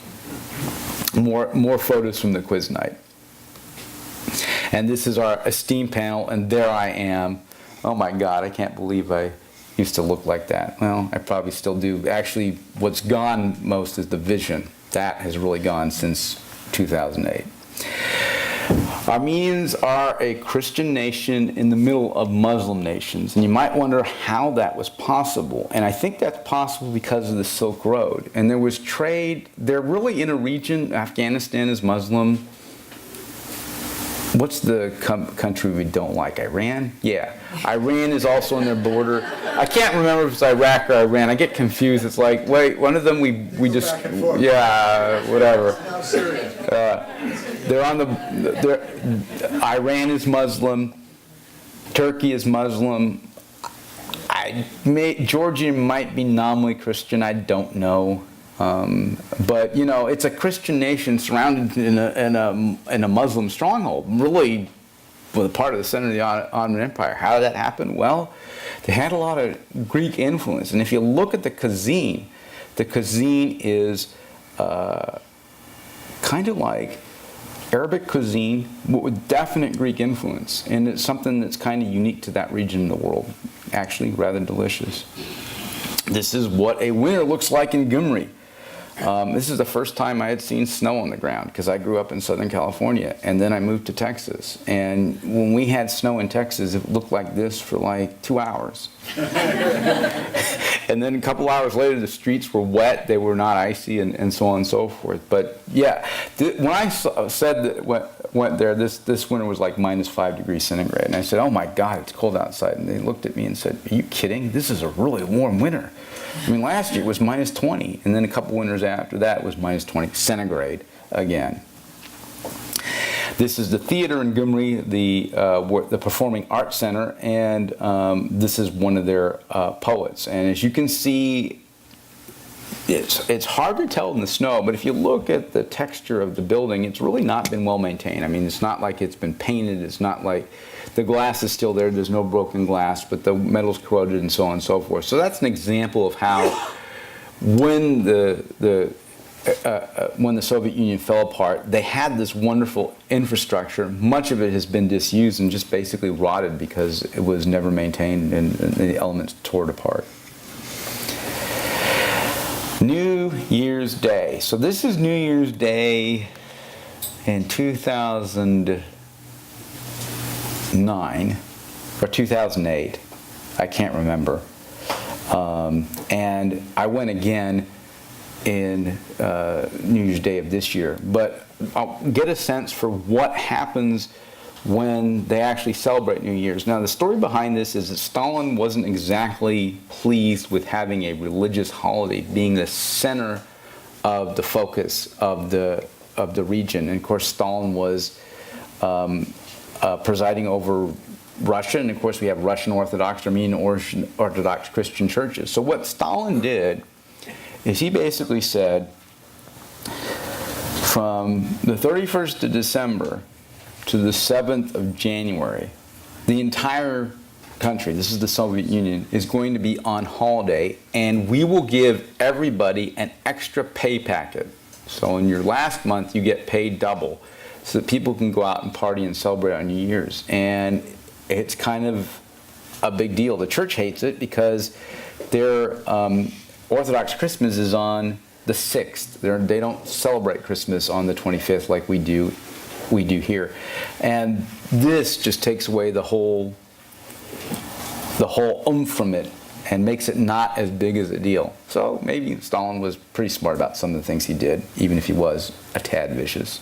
More photos from the quiz night. And this is our esteemed panel, and there I am. Oh my God, I can't believe I used to look like that. Well, I probably still do. Actually, what's gone most is the vision. That has really gone since 2008. Armenians are a Christian nation in the middle of Muslim nations, and you might wonder how that was possible. And I think that's possible because of the Silk Road. And there was trade. They're really in a region. Afghanistan is Muslim. What's the country we don't like? Iran? Yeah. Iran is also on their border. I can't remember if it's Iraq or Iran. I get confused. It's like, wait, one of them we just, yeah, whatever. They're on Iran is Muslim. Turkey is Muslim. Georgia might be nominally Christian. I don't know. But you know, it's a Christian nation surrounded in a Muslim stronghold. Really, well, part of the center of the Ottoman Empire. How did that happen? Well, they had a lot of Greek influence, and if you look at the cuisine is kind of like Arabic cuisine, but with definite Greek influence. And it's something that's kind of unique to that region of the world. Actually, rather delicious. This is what a winter looks like in Gyumri. This is the first time I had seen snow on the ground, because I grew up in Southern California, and then I moved to Texas. And when we had snow in Texas, it looked like this for like 2 hours. And then a couple hours later, the streets were wet, they were not icy, and so on and so forth. But yeah, when I said that went there, this winter was like minus 5 degrees centigrade. And I said, oh my God, it's cold outside. And they looked at me and said, are you kidding? This is a really warm winter. I mean, last year it was minus 20, and then a couple winters after that it was minus 20 centigrade again. This is the theater in Gyumri, the Performing Arts Center, and this is one of their poets. And as you can see, it's hard to tell in the snow, but if you look at the texture of the building, it's really not been well maintained. I mean, it's not like it's been painted, it's not like the glass is still there, there's no broken glass, but the metal's corroded and so on and so forth. So that's an example of how when the Soviet Union fell apart, they had this wonderful infrastructure. Much of it has been disused and just basically rotted because it was never maintained and the elements tore it apart. New Year's Day. So this is New Year's Day in 2009 or 2008. I can't remember. And I went again in New Year's Day of this year. But I'll get a sense for what happens when they actually celebrate New Year's. Now, the story behind this is that Stalin wasn't exactly pleased with having a religious holiday being the center of the focus of the region. And of course, Stalin was presiding over Russia, and of course we have Russian Orthodox, Armenian Orthodox Christian churches. So what Stalin did is he basically said, from the 31st of December to the 7th of January, the entire country, this is the Soviet Union, is going to be on holiday, and we will give everybody an extra pay packet. So in your last month, you get paid double, so that people can go out and party and celebrate on New Year's. And it's kind of a big deal. The church hates it because their Orthodox Christmas is on the 6th. They don't celebrate Christmas on the 25th like we do here. And this just takes away the whole oomph from it and makes it not as big as a deal. So maybe Stalin was pretty smart about some of the things he did, even if he was a tad vicious.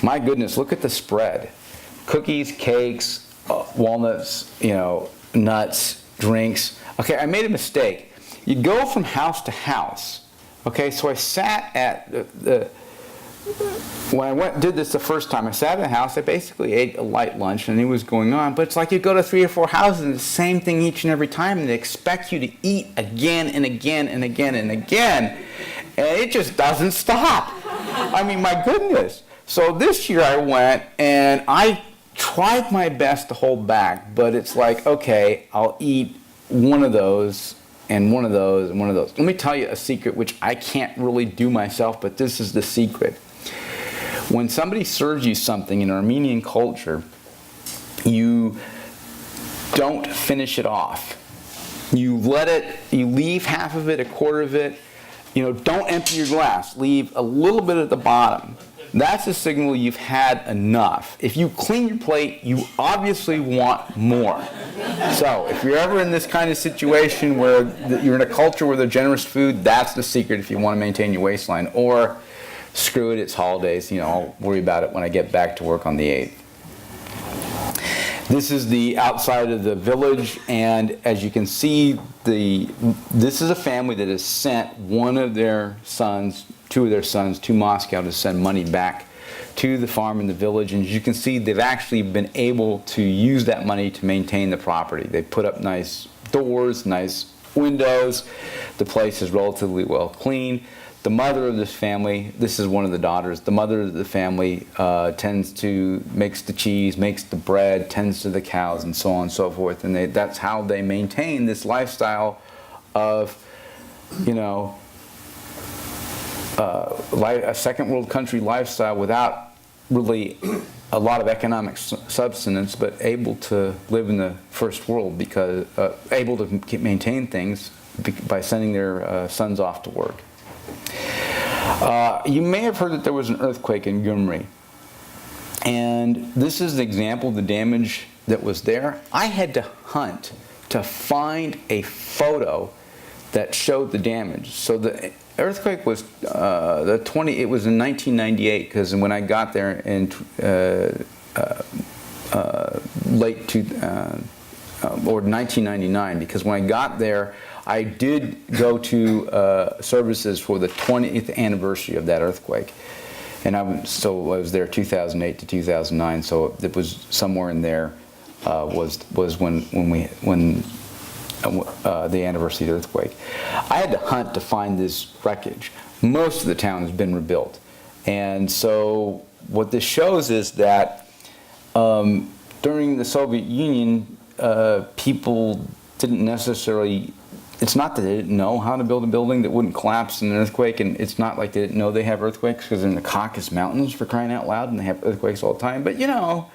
My goodness, look at the spread. Cookies, cakes, walnuts, nuts, drinks. Okay, I made a mistake. You go from house to house. Okay, so I sat at when I did this the first time, I sat in the house, I basically ate a light lunch and it was going on, but it's like you go to 3 or 4 houses and it's the same thing each and every time, and they expect you to eat again and again and again and again, and it just doesn't stop. I mean, my goodness. So this year I went and I tried my best to hold back, but it's like, okay, I'll eat one of those and one of those and one of those. Let me tell you a secret which I can't really do myself, but this is the secret. When somebody serves you something in Armenian culture, you don't finish it off. You leave half of it, a quarter of it. Don't empty your glass. Leave a little bit at the bottom. That's a signal you've had enough. If you clean your plate, you obviously want more. So if you're ever in this kind of situation where you're in a culture where there's generous food, that's the secret if you want to maintain your waistline. Or screw it, it's holidays. I'll worry about it when I get back to work on the 8th. This is the outside of the village, and as you can see, this is a family that has sent two of their sons to Moscow to send money back to the farm in the village. And as you can see, they've actually been able to use that money to maintain the property. They put up nice doors, nice windows. The place is relatively well cleaned. The mother of this family, this is one of the daughters, the mother of the family makes the cheese, makes the bread, tends to the cows, and so on and so forth. And that's how they maintain this lifestyle of, a second world country lifestyle without really a lot of economic subsistence, but able to live in the first world because able to maintain things by sending their sons off to work. You may have heard that there was an earthquake in Gyumri, and this is an example of the damage that was there. I had to hunt to find a photo that showed the damage. So the earthquake was it was in 1998, because when I got there in or 1999, because when I got there, I did go to services for the 20th anniversary of that earthquake, and I was there 2008 to 2009. So it was somewhere in there was when the anniversary of the earthquake. I had to hunt to find this wreckage. Most of the town has been rebuilt, and so what this shows is that during the Soviet Union, people didn't necessarily. It's not that they didn't know how to build a building that wouldn't collapse in an earthquake, and it's not like they didn't know they have earthquakes, because they're in the Caucus Mountains, for crying out loud, and they have earthquakes all the time. But you know,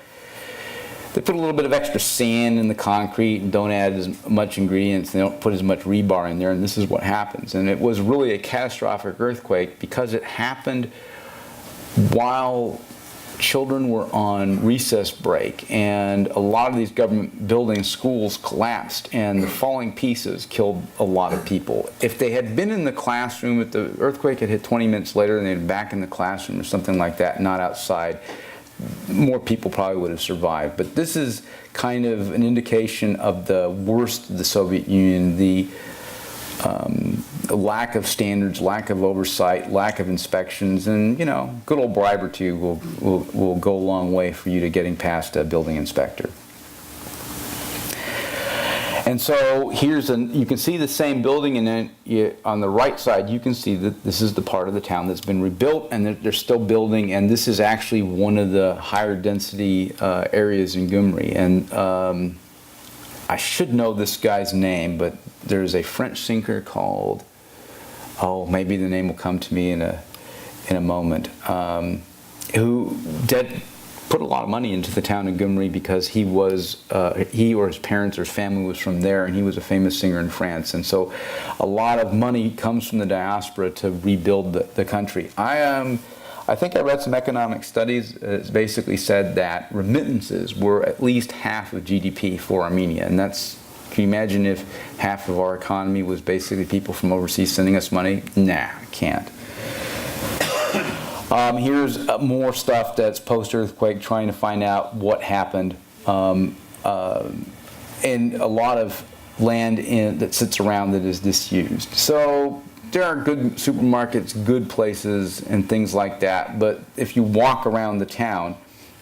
they put a little bit of extra sand in the concrete and don't add as much ingredients. They don't put as much rebar in there, and this is what happens. And it was really a catastrophic earthquake because it happened while children were on recess break, and a lot of these government buildings, schools, collapsed, and the falling pieces killed a lot of people. If they had been in the classroom, if the earthquake had hit 20 minutes later and they'd been back in the classroom or something like that, not outside, more people probably would have survived. But this is kind of an indication of the worst of the Soviet Union, the lack of standards, lack of oversight, lack of inspections, and you know, good old bribe or two will go a long way for you to getting past a building inspector. And so you can see the same building, and then on the right side you can see that this is the part of the town that's been rebuilt, and they're still building, and this is actually one of the higher density areas in Gyumri. And I should know this guy's name, but there's a French thinker called, maybe the name will come to me in a moment, who put a lot of money into the town of Gyumri because he or his parents or his family was from there, and he was a famous singer in France. And so a lot of money comes from the diaspora to rebuild the country. I think I read some economic studies that basically said that remittances were at least half of GDP for Armenia, and can you imagine if half of our economy was basically people from overseas sending us money? Nah, I can't. Here's more stuff that's post-earthquake, trying to find out what happened. And a lot of land that sits around that is disused. So there are good supermarkets, good places, and things like that. But if you walk around the town,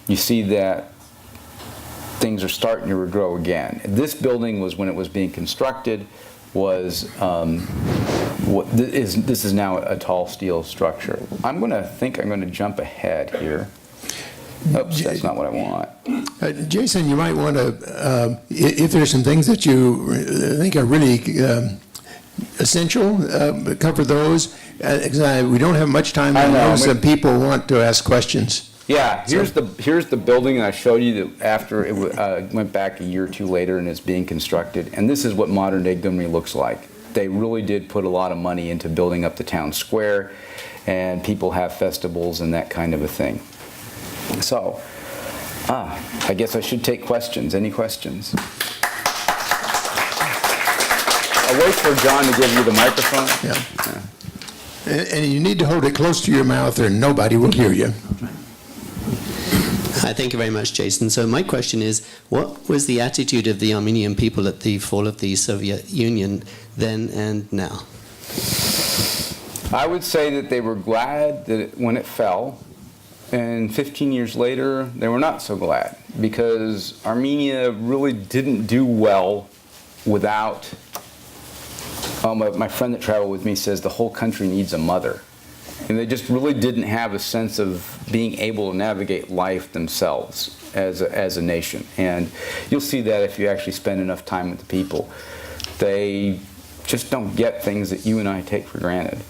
you see that things are starting to regrow again. This building was, when it was being constructed, was this is now a tall steel structure. I'm going to jump ahead here. Oops, that's not what I want. Jason, you might want to, if there's some things that you think are really essential, cover those. We don't have much time. I know some people want to ask questions. Yeah, here's the building that I showed you that after it went back a year or two later and it's being constructed. And this is what modern day Gyumri looks like. They really did put a lot of money into building up the town square, and people have festivals and that kind of a thing. So, I guess I should take questions. Any questions? I'll wait for John to give you the microphone. Yeah. And you need to hold it close to your mouth or nobody will hear you. Hi, thank you very much, Jason. So my question is, what was the attitude of the Armenian people at the fall of the Soviet Union then and now? I would say that they were glad that when it fell, and 15 years later, they were not so glad, because Armenia really didn't do well without, my friend that traveled with me says the whole country needs a mother. And they just really didn't have a sense of being able to navigate life themselves as a nation. And you'll see that if you actually spend enough time with the people. They just don't get things that you and I take for granted.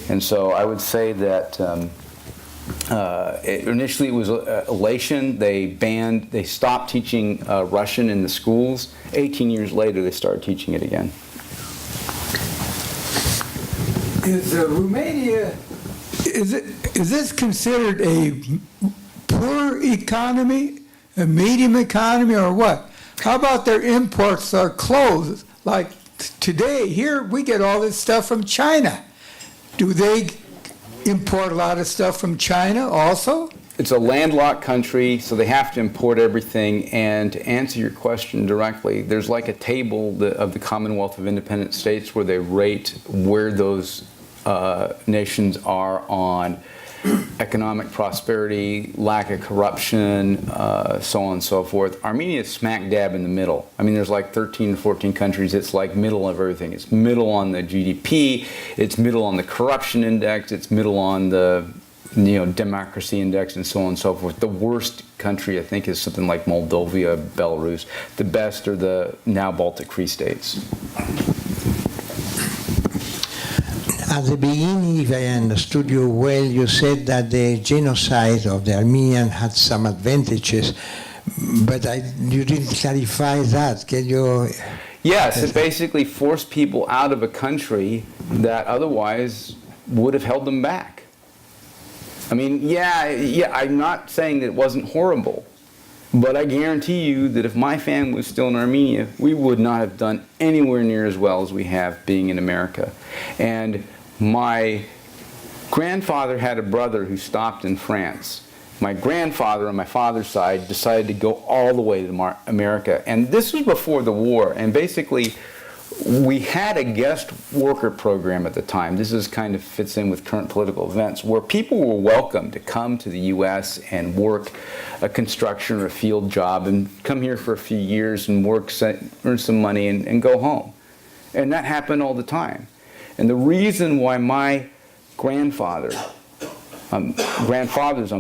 And so I would say that initially it was elation. They stopped teaching Russian in the schools. 18 years later, they started teaching it again. Is Romania, is this considered a poor economy, a medium economy, or what? How about their imports of clothes? Like today, here we get all this stuff from China. Do they import a lot of stuff from China also? It's a landlocked country, so they have to import everything. And to answer your question directly, there's like a table of the Commonwealth of Independent States where they rate where those nations are on economic prosperity, lack of corruption, so on and so forth. Armenia is smack dab in the middle. I mean, there's like 13 or 14 countries. It's like middle of everything. It's middle on the GDP. It's middle on the corruption index. It's middle on the democracy index, and so on and so forth. The worst country, I think, is something like Moldova, Belarus. The best are the now Baltic Free States. At the beginning, if I understood you well, you said that the genocide of the Armenians had some advantages, but you didn't clarify that. Can you? Yes, it basically forced people out of a country that otherwise would have held them back. I mean, yeah, I'm not saying that it wasn't horrible, but I guarantee you that if my family was still in Armenia, we would not have done anywhere near as well as we have being in America. And my grandfather had a brother who stopped in France. My grandfather on my father's side decided to go all the way to America. And this was before the war. And basically, we had a guest worker program at the time. This is kind of fits in with current political events, where people were welcome to come to the U.S. and work a construction or a field job and come here for a few years and work, earn some money, and go home. And that happened all the time. And the reason why my grandfathers on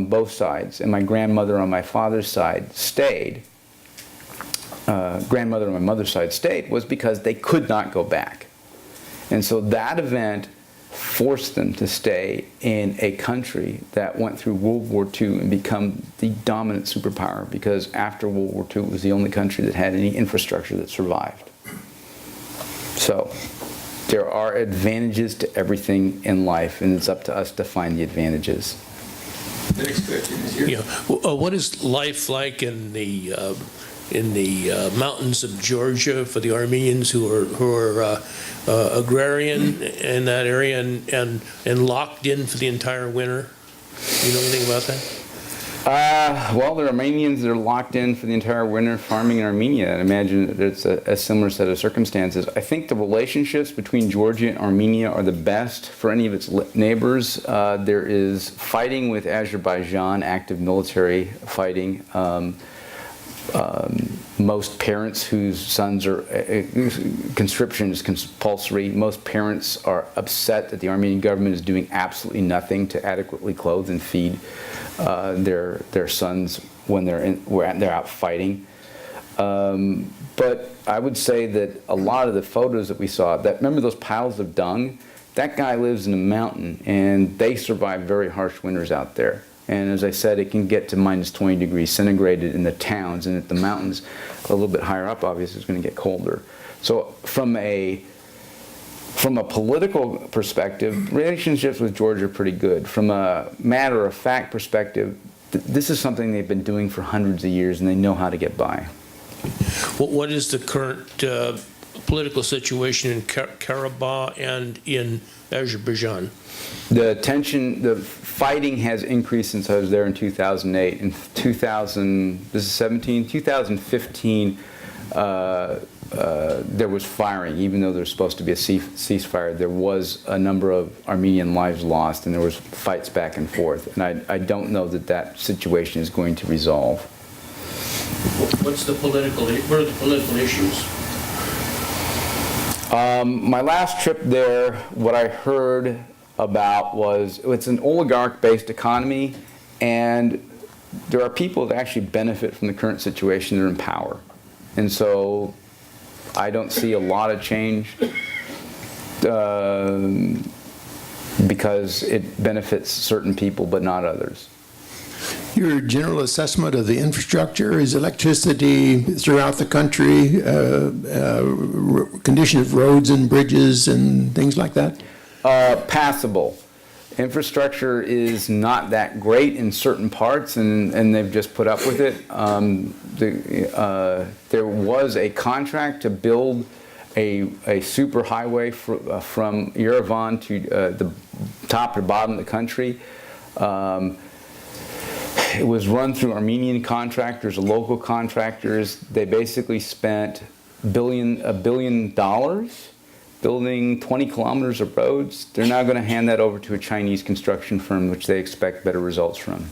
both sides and my grandmother on my father's side stayed, grandmother on my mother's side stayed, was because they could not go back. And so that event forced them to stay in a country that went through World War II and become the dominant superpower, because after World War II it was the only country that had any infrastructure that survived. So there are advantages to everything in life, and it's up to us to find the advantages. Next question is here. Yeah. What is life like in the mountains of Georgia for the Armenians who are agrarian in that area and locked in for the entire winter? You know anything about that? Well, the Armenians are locked in for the entire winter farming in Armenia. I imagine that it's a similar set of circumstances. I think the relationships between Georgia and Armenia are the best for any of its neighbors. There is fighting with Azerbaijan, active military fighting. Most parents whose sons are, conscription is compulsory. Most parents are upset that the Armenian government is doing absolutely nothing to adequately clothe and feed their sons when they're out fighting. But I would say that a lot of the photos that we saw, remember those piles of dung? That guy lives in a mountain, and they survive very harsh winters out there. And as I said, it can get to minus 20 degrees centigrade in the towns, and at the mountains, a little bit higher up, obviously, it's going to get colder. So from a political perspective, relationships with Georgia are pretty good. From a matter-of-fact perspective, this is something they've been doing for hundreds of years, and they know how to get by. What is the current political situation in Karabakh and in Azerbaijan? The fighting has increased since I was there in 2008. In 2015, there was firing, even though there's supposed to be a ceasefire. There was a number of Armenian lives lost, and there was fights back and forth. And I don't know that situation is going to resolve. What are the political issues? My last trip there, what I heard about was it's an oligarch-based economy, and there are people that actually benefit from the current situation. They're in power. And so I don't see a lot of change. because it benefits certain people but not others. Your general assessment of the infrastructure, is electricity throughout the country, condition of roads and bridges and things like that? Passable. Infrastructure is not that great in certain parts, and they've just put up with it. There was a contract to build a super highway from Yerevan to the top or bottom of the country. It was run through Armenian contractors, local contractors. They basically spent $1 billion building 20 kilometers of roads. They're now going to hand that over to a Chinese construction firm, which they expect better results from.